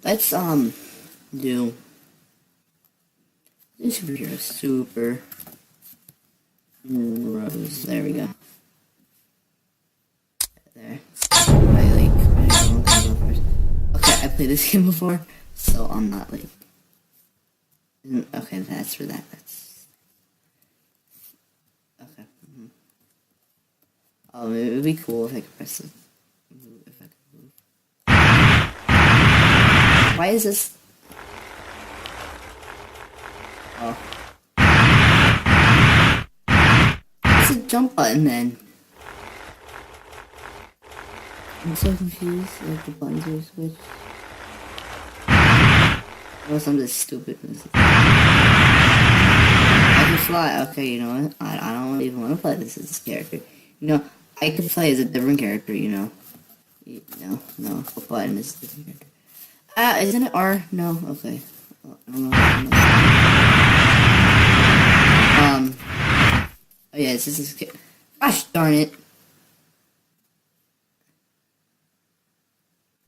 let's do this superhero super rose. There we go. There. Okay, I played this game before, so I'm not like. Okay, that's for that. That's okay. It would be cool if I could press it. If I could move. Why is this? Oh. It's a jump button then. I'm so confused. Like the buttons are switched. Or something stupid. I can fly. Okay, you know what? I don't even want to play this as this character. You know, I could play as a different character. You know. No. What button is a different character? Isn't it R? No. Okay. I don't know. Oh yeah, this is. Gosh darn it.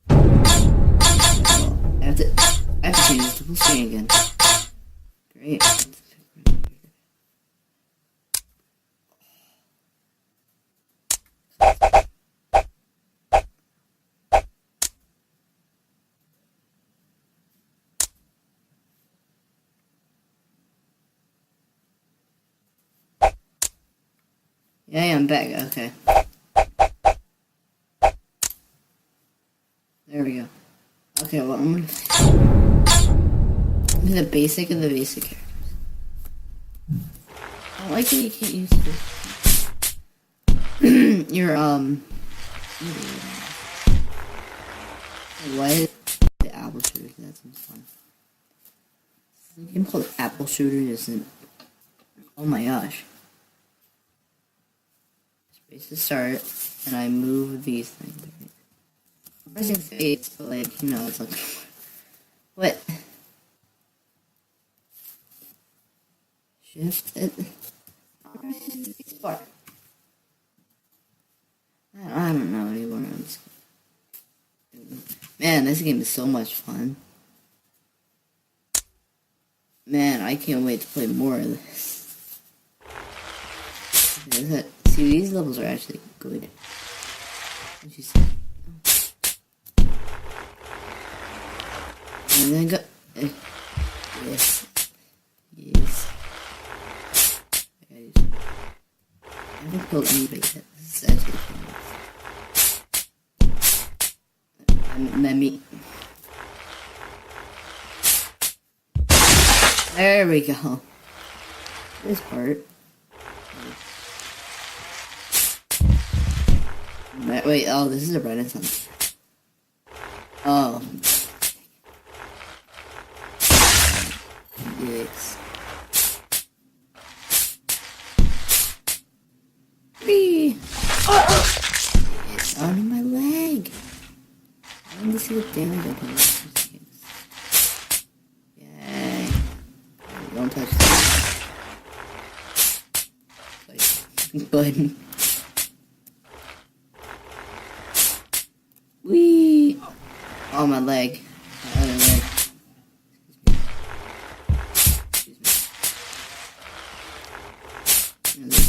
I have to change this to full screen again. Great. Yeah, I'm back. Okay. There we go. Okay, well, I'm gonna do the basic of the basic characters. I like that you can't use this. Your, what is the apple shooter? That seems fun. This is a game called Apple Shooter, isn't. Oh my gosh. Space to start, and I move these things. I'm pressing space, but like, you know, it's like. What? Shift it. I don't know anymore. Man, this game is so much fun. Man, I can't wait to play more of this. See, these levels are actually good. What you say? And then go. Yes. I haven't killed anybody yet. This is actually fun. Let me. There we go. This part. Wait, oh, this is a Renaissance. Oh. Yes. Oh! It's on my leg. I want to see what damage I can do. Yay. Don't touch that. Button. Wee! Oh, my leg. My other leg.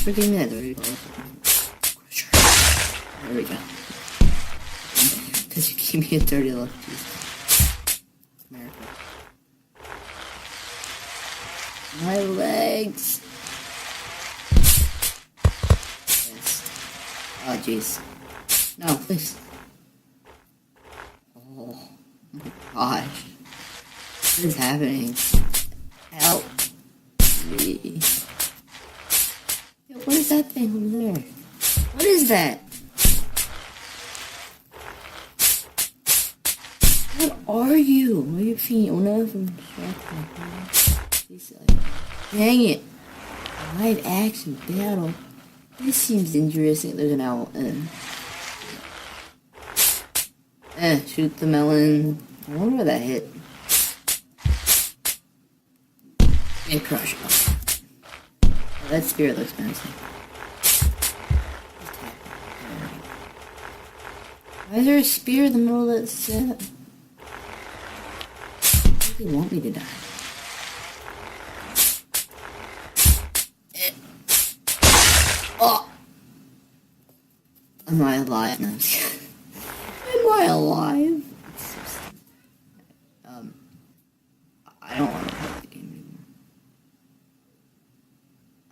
Forgive me that dirty ball. There we go. Because you gave me a dirty look. America. My legs. Yes. Oh, jeez. No, please. Oh my gosh. What is happening? Help me. What is that thing over there? What is that? What are you? What are your feet? Oh no, from dang it. Live action battle. This seems interesting. There's an owl. Shoot the melon. I wonder where that hit. And crush. That spirit looks menacing. Why is there a spear in the middle of that set? do you want me to die? Oh! Am I alive? No, I'm just kidding. Am I alive? I don't want to play the game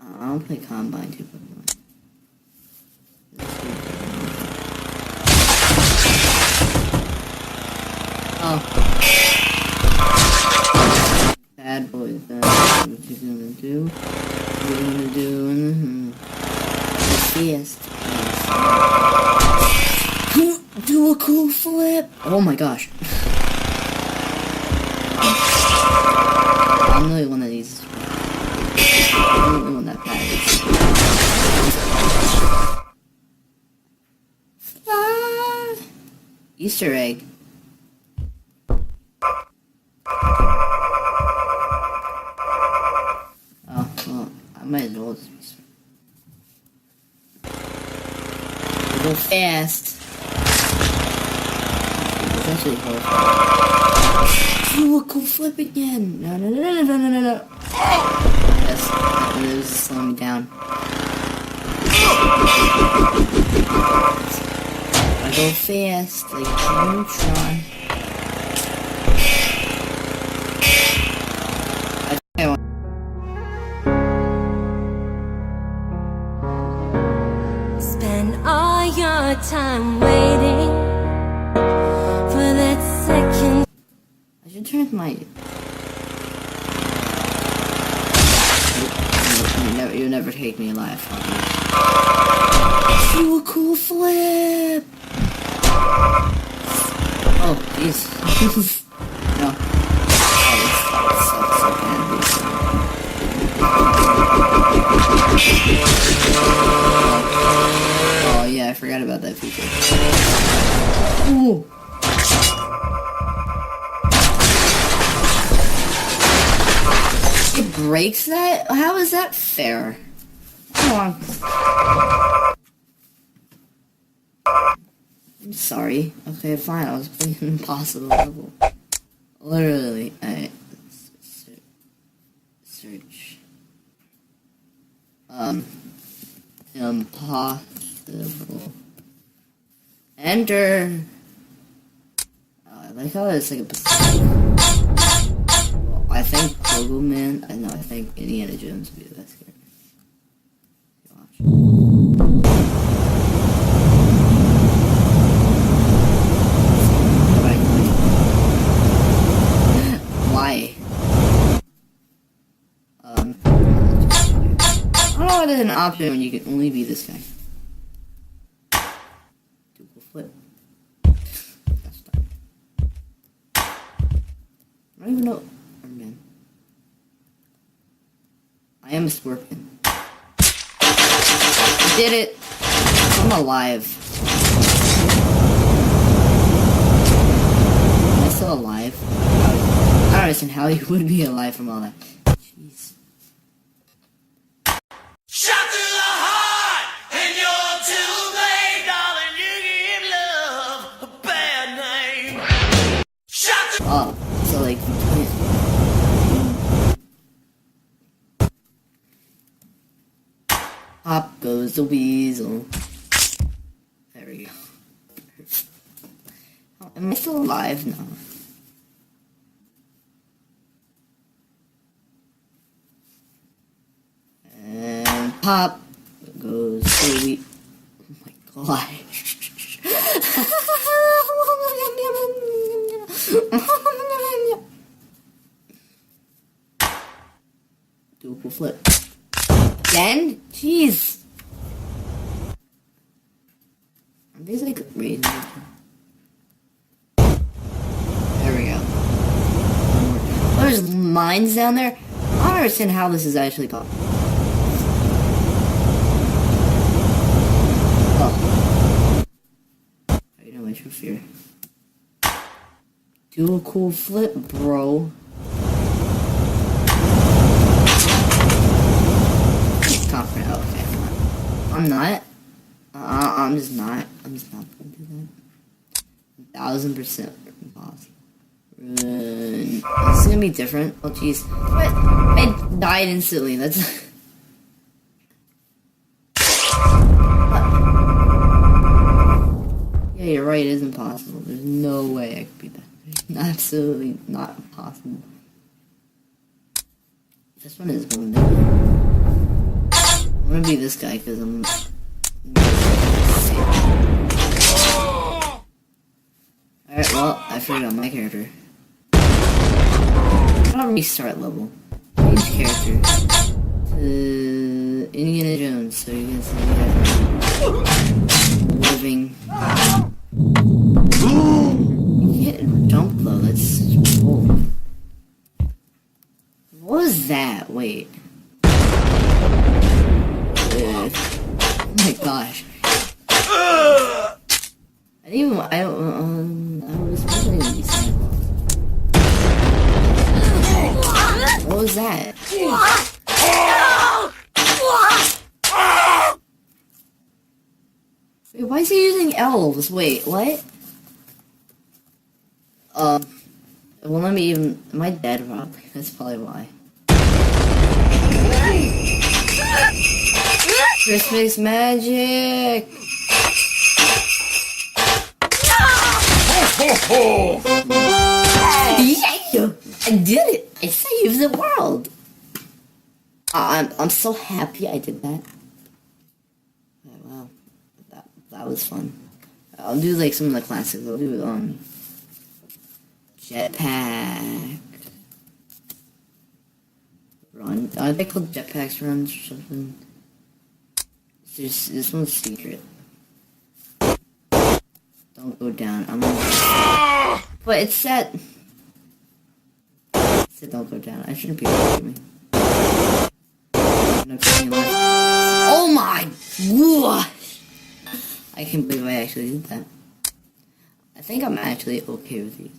anymore. I don't play Combine too Pokemon. Oh. Bad boys, bad boys. What you gonna do? What you gonna do? Yes. Do a cool flip! Oh my gosh. I'm really one of these. I'm really one that matters. Easter egg. Oh, well, I might as well just go fast. It's actually horrifying. Do a cool flip again. No. Yes, it was slowing me down. I go fast, like Tron. Spend all your time waiting for that second. I should turn my. You never take me alive. Do a cool flip. Oh, jeez. No. Oh, this sucks so badly. Oh, yeah, I forgot about that feature. Ooh. It breaks that? How is that fair? Come on. I'm sorry. Okay, fine. I was playing an impossible level. Literally, search. Impossible. Enter. Oh, I like how it's like a. Well, I think Pokemon. I think Indiana Jones would be the best character. Watch. Why? I don't know why there's an option when you can only be this guy. Dual flip. That's done. I don't even know. Oh, man. I am a scorpion. I did it! I'm alive. Am I still alive? I don't understand how you would be alive from all that. Jeez. Shot through the heart, and you're too late, darling. You give love a bad name. Shot through. Oh, so like you can't. Pop goes the weasel. There we go. Oh, am I still alive? No. And pop goes the weasel. Oh my gosh. Dual flip. Again? Jeez. Are these like raisins? There we go. Oh, there's mines down there? I don't understand how this is actually possible. Oh. I know my true fear. Do a cool flip, bro. Confident. Okay, come on. I'm not. I'm just not gonna do that. 1000% impossible. Run. gonna be different. Oh jeez. What? I died instantly. That's Yeah, you're right, it is impossible. There's no way I could beat that. Absolutely not possible. This one is going down. I'm gonna be this guy because I'm Alright, well, I forgot my character. I'll restart level. Change character to Indiana Jones so you can see living. You can't jump though, that's cool. What was that? Wait. Oh my gosh. I was wondering if you said what was that? Wait, why is he using elves? Wait, what? Well, let me even. Am I dead, probably? That's probably why. Christmas magic! Yeah! I did it! I saved the world! I'm so happy I did that. Oh, wow. That was fun. I'll do like some of the classics. I'll do jetpack. Run. Are they called jetpacks runs or something? This one's secret. Don't go down. I'm gonna... But it said don't go down. I shouldn't be able Oh my gosh! I can't believe I actually did that. I think I'm actually okay with these.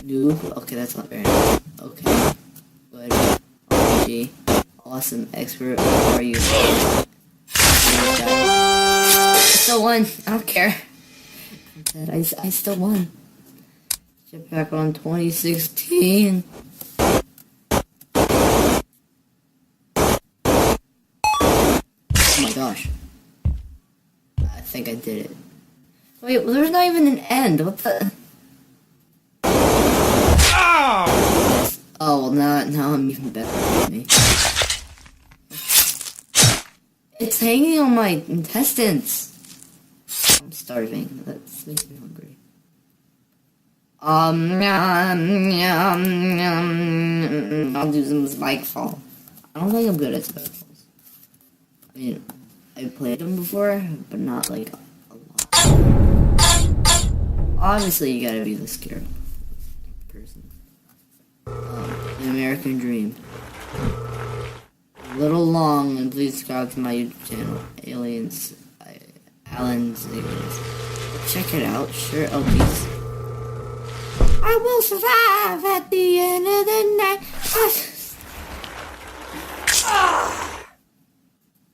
Noob? Okay, that's not very nice. Okay. Good. RPG. Awesome. Expert. How are you? I still won. I don't care. I still won. Jetpack on 2016. Oh my gosh. I think I did it. Wait, well, there's not even an end. What the? Yes. Oh, well, now I'm even better than me. It's hanging on my intestines. I'm starving. That makes me hungry. I'll do some spike fall. I don't think I'm good at spike falls. I mean, I've played them before, but not like a lot. Obviously, you gotta be the scared person. The American Dream. A little long, and please subscribe to my YouTube channel, Alan's Aliens. Check it out, sure. Oh, jeez. I will survive at the end of the night.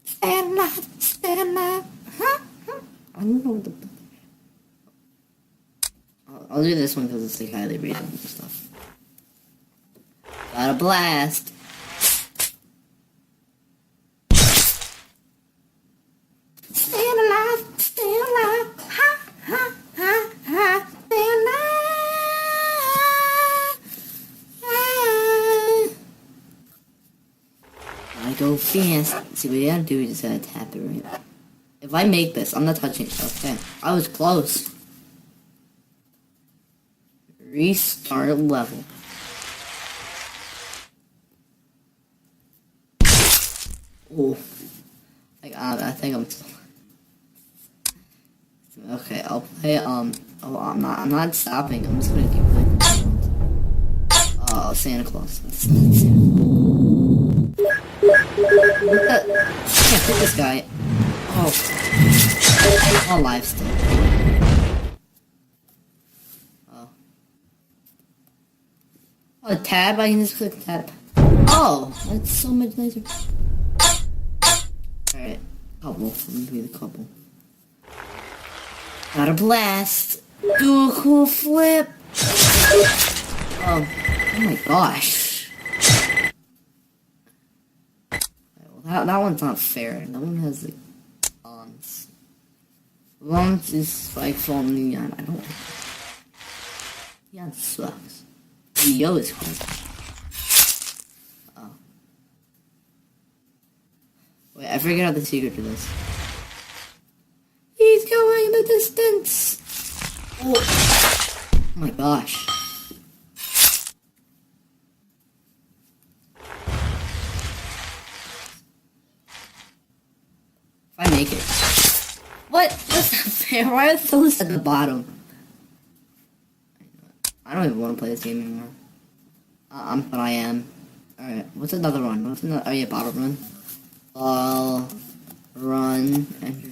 Stand alive, stand alive. I don't know what the... I'll do this one because it's like highly rated and stuff. Got a blast. Stand alive, stand alive. Ha, ha, ha, ha. Stand alive. I go fast. See, what you gotta do is just gotta tap it right. If I make this, I'm not touching it. Okay. I was close. Restart level. Oh. I think I'm still... Okay, I'll play, oh, I'm not stopping. I'm just gonna keep playing. Oh, Santa Claus. That's not Santa. What the? I can't hit this guy. Oh. I'm alive still. Oh. Oh, tab? I can just click tab. Oh, that's so much nicer. Alright. Couple. I'm gonna be the couple. Got a blast. Do a cool flip. Oh my gosh. Well, that one's not fair. That one has like bombs. Bombs is like from Neon. I don't. Neon sucks. Yo is cool. Oh. Wait, I figured out the secret to this. He's going in the distance. Oh my gosh. If I make it. What? That's not fair. Why are those at the bottom? I don't even want to play this game anymore. But I am. Alright, what's another one? What's another? Oh yeah, bottle run. Ball, run, enter.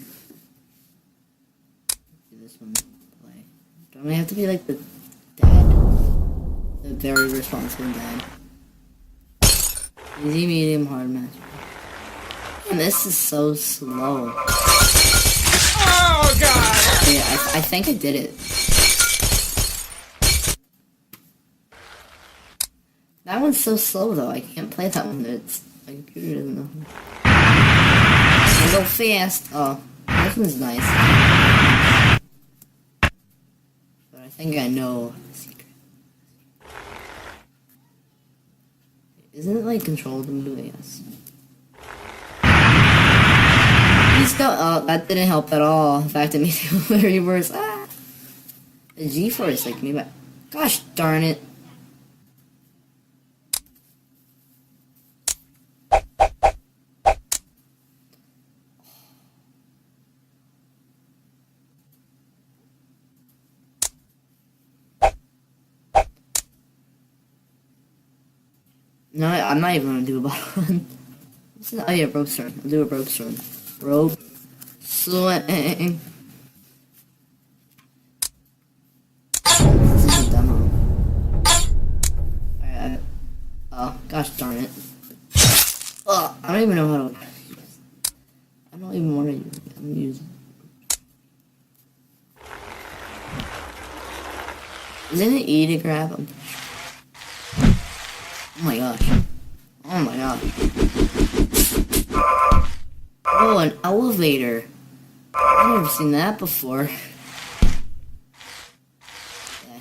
This one, play. Don't I have to be like the dad? The very responsible dad. Easy, medium, hard match. And this is so slow. Oh, God! Okay, I think I did it. That one's so slow though, I can't play that one. It's my computer doesn't know. I go fast. Oh, this one's nice. But I think I know the secret. Isn't it like control the move? Yes. Please go. Oh, that didn't help at all. In fact, it made it very worse. Ah! The G-force like me, but gosh darn it. No, I'm not even gonna do a bottle run. Oh yeah, rope swing. I'll do a rope swing. Rope swing. This is a demo. Alright. Oh, gosh darn it. Oh, I don't even know how to. I don't even want to use it. I'm gonna use it. Isn't it E to grab them? Oh my gosh. Oh my god. Oh, an elevator. I've never seen that before. Yeah, I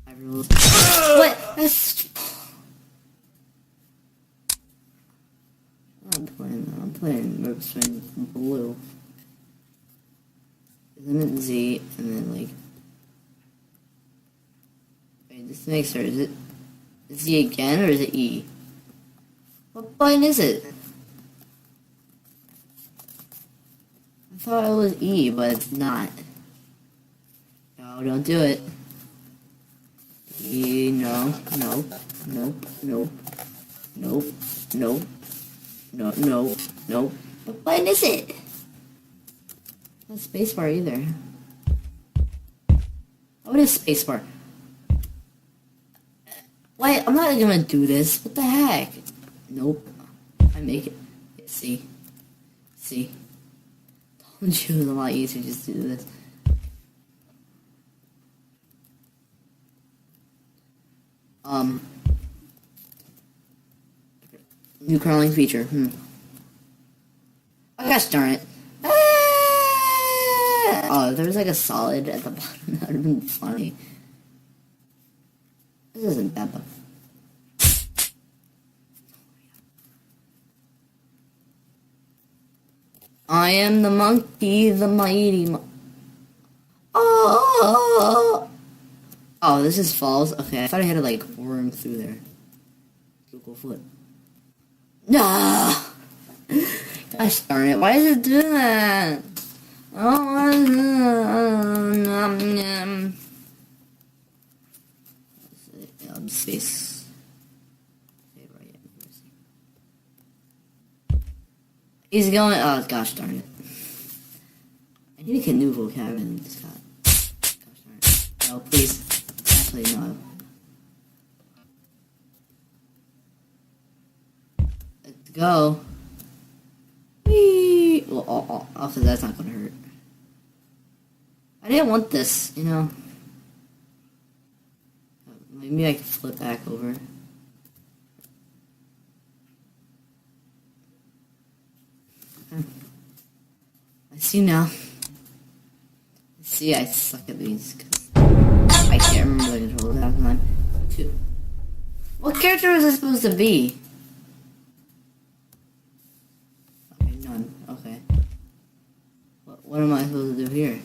have. What? That's... I'm playing Rope Swing Blue. Isn't it Z and then like... Just to make sure, is it Z again or is it E? What button is it? I thought it was E, but it's not. No, don't do it. E, no, no, no, no, no, no, no, no, no. What button is it? Not spacebar either. What is spacebar? Wait, I'm not gonna do this. What the heck? Nope. I make it. See? See? Told you it was a lot easier just to do this. New crawling feature. Oh gosh darn it. Ah! Oh, if there was like a solid at the bottom, that would have been funny. This isn't that bad. I am the monkey, the mighty Oh! Oh, this is falls? Okay, I thought I had to like worm through there. Google flip. No! Gosh darn it, why is it doing that? Space. Okay, right. He's going. Oh gosh darn it! I need to get new vocab in this guy. Gosh darn it! No, please. Actually, no. Let's go. Whee! Well, also that's not gonna hurt. I didn't want this, you know. Maybe I can flip back over. I see now. See, I suck at these because I can't remember the controls half the time. 2. What character was I supposed to be? Okay, none. Okay. What am I supposed to do here?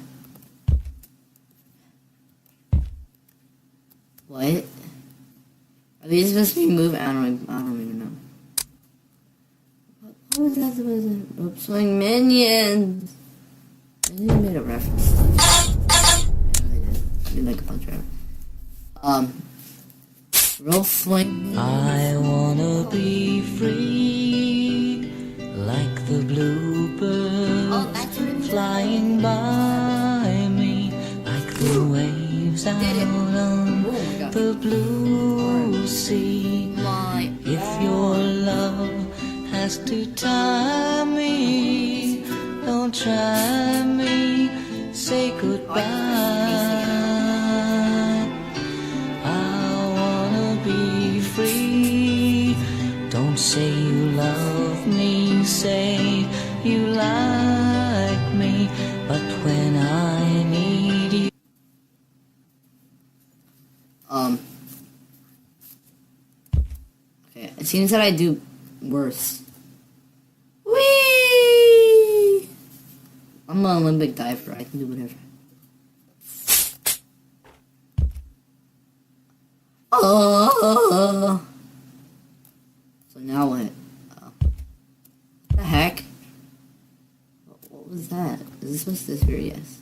What? Are these supposed to be moving? I don't even know. What was that supposed to be? Rope swing minions! I think I made a reference. Yeah, I did like a punch reference. Rope swing. I wanna be free, like the bluebird flying by me, like the waves out on the blue sea. If your love has to tie me, don't try me, say goodbye. I wanna be free. Don't say you love me, say you like me, but when I need you. Okay, it seems that I do worse. Whee! I'm an Olympic diver. I can do whatever. Oh! So now what? What the heck? What was that? Is this supposed to disappear? Yes.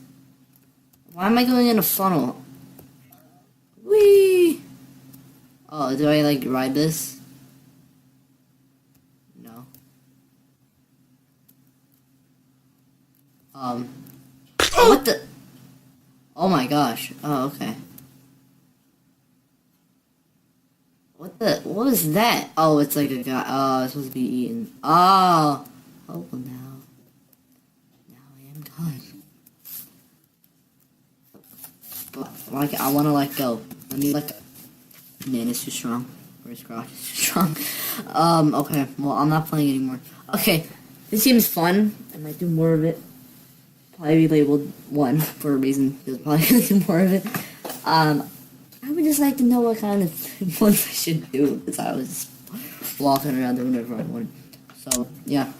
Why am I going in a funnel? Whee! Oh, do I like ride this? No. What the? Oh my gosh. Oh, okay. What was that? Oh, it's like a guy. Oh, it's supposed to be eaten. Oh. Oh, well now I am done. Like, I want to let go. Let me let go. Man, it's too strong. Or his crotch is too strong. Okay. Well, I'm not playing anymore. Okay. This seems fun. I might do more of it. Probably be labeled 1 for a reason. There's probably gonna do more of it. I would just like to know what kind of ones I should do, because I was walking around doing whatever I wanted. So, yeah.